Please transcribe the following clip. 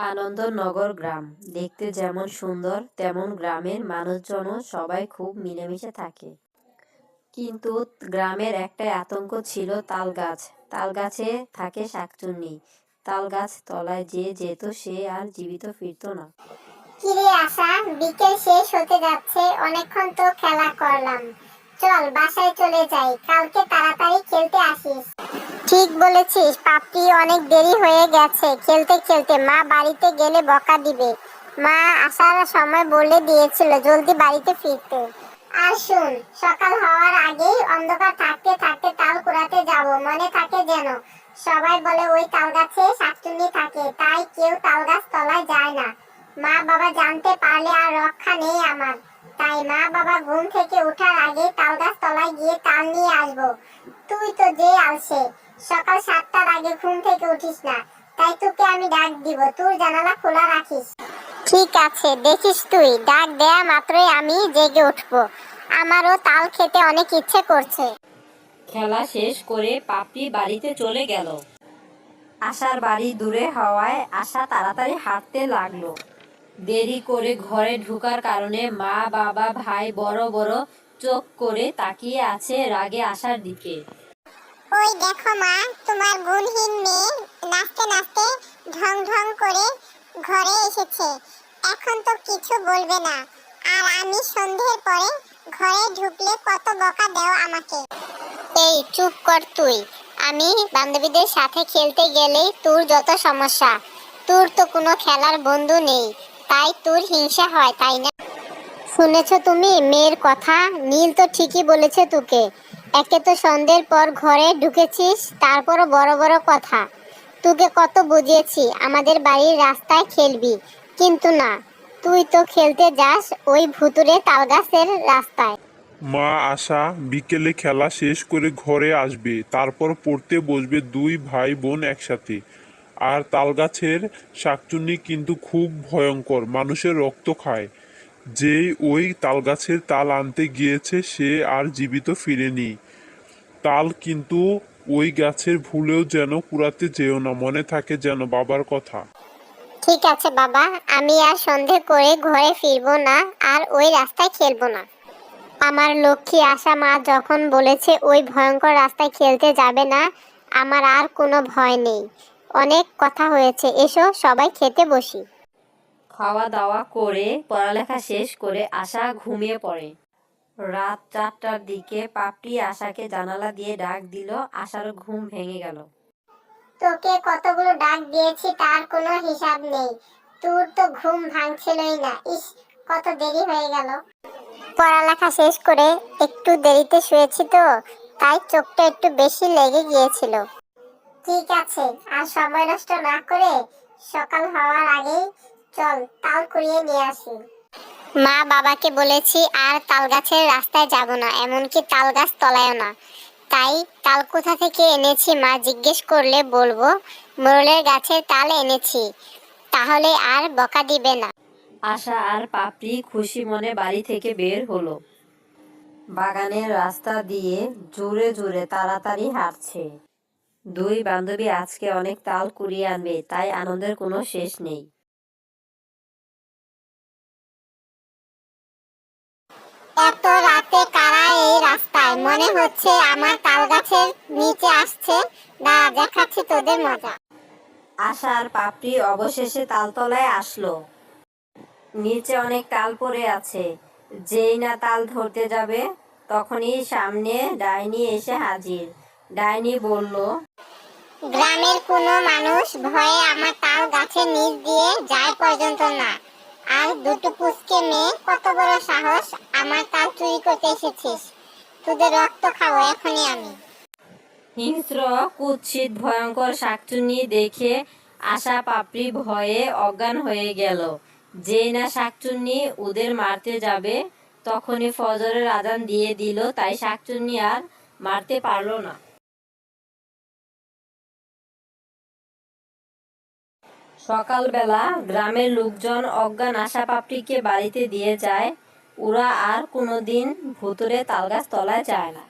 আনন্দনগর গ্রাম দেখতে যেমন সুন্দর তেমন গ্রামের মানুষজনও সবাই খুব মিলেমিশে থাকে। কিন্তু গ্রামের একটাই আতঙ্ক ছিল তাল গাছে থাকে শাকচুন্নি। তাল গাছ তলায় যে যেত সে আর জীবিত ফিরতো না। কিরে আশা, বিকেল শেষ হতে যাচ্ছে, অনেকক্ষণ তো খেলা করলাম। চল বাসায় চলে যাই, কালকে তাড়াতাড়ি খেলতে আসিস। ঠিক বলেছিস পাপ্পি, অনেক দেরি হয়ে গেছে। খেলতে খেলতে মা বাড়িতে গেলে বকা দিবে। মা আসার সময় বলে দিয়েছিল জলদি বাড়িতে ফিরতে। আর শুন, সকাল হওয়ার আগেই অন্ধকার থাকতে থাকতে তাল কুড়াতে যাব, মনে থাকে যেন। সবাই বলে ওই তাল গাছে শাকচুন্নি থাকে, তাই কেউ তাল গাছ তলায় যায় না। মা বাবা জানতে পারলে আর রক্ষা নেই আমার। তাই মা বাবা ঘুম থেকে ওঠার আগে তাল গাছ তলায় গিয়ে তাল নিয়ে আসবো। তুই তো যে আলসে, সকাল 7টার আগে ঘুম থেকে উঠিস না। তাই তোকে আমি ডাক দিব, তোর জানালা খোলা রাখিস। ঠিক আছে, দেখিস তুই ডাক দেয়া মাত্রই আমি জেগে উঠবো। আমারও তাল খেতে অনেক ইচ্ছে করছে। খেলা শেষ করে পাপড়ি বাড়িতে চলে গেল। আশার বাড়ি দূরে হওয়ায় আশা তাড়াতাড়ি হাঁটতে লাগলো। দেরি করে ঘরে ঢোকার কারণে মা বাবা ভাই বড় বড় চোখ করে তাকিয়ে আছে রাগে আশার দিকে। ওই দেখো মা, তোমার গুণহীন মেয়ে নাচতে নাচতে ঢং ঢং করে ঘরে এসেছে। এখন তো কিছু বলবে না, আর আমি সন্ধ্যের পরে ঘরে ঢুকলে কত বকা দেও আমাকে। এই চুপ কর তুই। আমি বান্ধবীদের সাথে খেলতে গেলেই তোর যত সমস্যা। তোর তো কোনো খেলার বন্ধু নেই, তাই তোর হিংসা হয়, তাই না? শুনেছো তুমি মেয়ের কথা? নীল তো ঠিকই বলেছে তোকে। একে তো সন্ধ্যের পর ঘরে ঢুকেছিস, তারপরও বড় বড় কথা। তোকে কত বুঝিয়েছি আমাদের বাড়ির রাস্তায় খেলবি, কিন্তু না, তুই তো খেলতে যাস ওই ভুতুরে তালগাছের রাস্তায়। মা আশা বিকেলে খেলা শেষ করে ঘরে আসবে, তারপর পড়তে বসবে দুই ভাই বোন একসাথে। আর তালগাছের শাকচুন্নি কিন্তু খুব ভয়ঙ্কর, মানুষের রক্ত খায়। যেই ওই তালগাছের তাল আনতে গিয়েছে সে আর জীবিত ফিরেনি। তাল কিন্তু ওই গাছের ভুলেও যেন কুড়াতে যেও না, মনে থাকে যেন বাবার কথা। ঠিক আছে বাবা, আমি আর সন্ধে করে ঘরে ফিরবো না, আর ওই রাস্তায় খেলবো না। আমার লক্ষ্মী আশা মা যখন বলেছে ওই ভয়ঙ্কর রাস্তায় খেলতে যাবে না, আমার আর কোনো ভয় নেই। অনেক কথা হয়েছে, এসো সবাই খেতে বসি। খাওয়া দাওয়া করে পড়ালেখা শেষ করে আশা ঘুমিয়ে পড়ে। রাত 4টার দিকে পাপড়ি আশাকে জানালা দিয়ে ডাক দিল। আশার ঘুম ভেঙে গেল। তোকে কতগুলো ডাক দিয়েছি তার কোনো হিসাব নেই। তোর তো ঘুম ভাঙছিলই না। ইস, কত দেরি হয়ে গেল। পড়ালেখা শেষ করে একটু দেরিতে শুয়েছি তো, তাই চোখটা একটু বেশি লেগে গিয়েছিল। ঠিক আছে, আর সময় নষ্ট না করে সকাল হওয়ার আগেই চল তাল কুড়িয়ে নিয়ে আসি। মা বাবাকে বলেছি আর তাল গাছের রাস্তায় যাব না, এমনকি তাল গাছ তলায়ও না। তাই তাল কোথা থেকে এনেছি মা জিজ্ঞেস করলে বলবো মোরলের গাছের তাল এনেছি, তাহলে আর বকা দিবে না। আশা আর পাপড়ি খুশি মনে বাড়ি থেকে বের হলো। বাগানের রাস্তা দিয়ে জোরে জোরে তাড়াতাড়ি হাঁটছে। দুই বান্ধবী আজকে অনেক তাল কুড়িয়ে আনবে, তাই আনন্দের কোনো শেষ নেই। এত রাতে কারা এই রাস্তায়? মনে হচ্ছে আমার তাল গাছের নিচে আসছে। দাঁড়া, দেখাচ্ছি তোদের মজা। আশা আর পাপড়ি অবশেষে তালতলায় আসলো। নিচে অনেক তাল পড়ে আছে। যেই না তাল ধরতে যাবে তখনই সামনে ডাইনি এসে হাজির। ডাইনি বলল, গ্রামের কোনো মানুষ ভয়ে আমার তাল গাছের নিচ দিয়ে যায় পর্যন্ত না। আর দুটো পুচকে মেয়ে, কত বড় সাহস আমার তাল চুরি করতে এসেছিস। তোদের রক্ত খাবো এখনই আমি। হিংস্র কুৎসিত ভয়ঙ্কর শাকচুন্নি দেখে আশা পাপড়ি ভয়ে অজ্ঞান হয়ে গেল। যেই না শাকচুন্নি ওদের মারতে যাবে তখনই ফজরের আজান দিয়ে দিল, তাই শাকচুন্নি আর মারতে পারলো না। সকালবেলা গ্রামের লোকজন অজ্ঞান আশা পাপড়িকে বাড়িতে দিয়ে যায়। ওরা আর কোনোদিন ভুতুরে তালগাছ তলায় যায় না।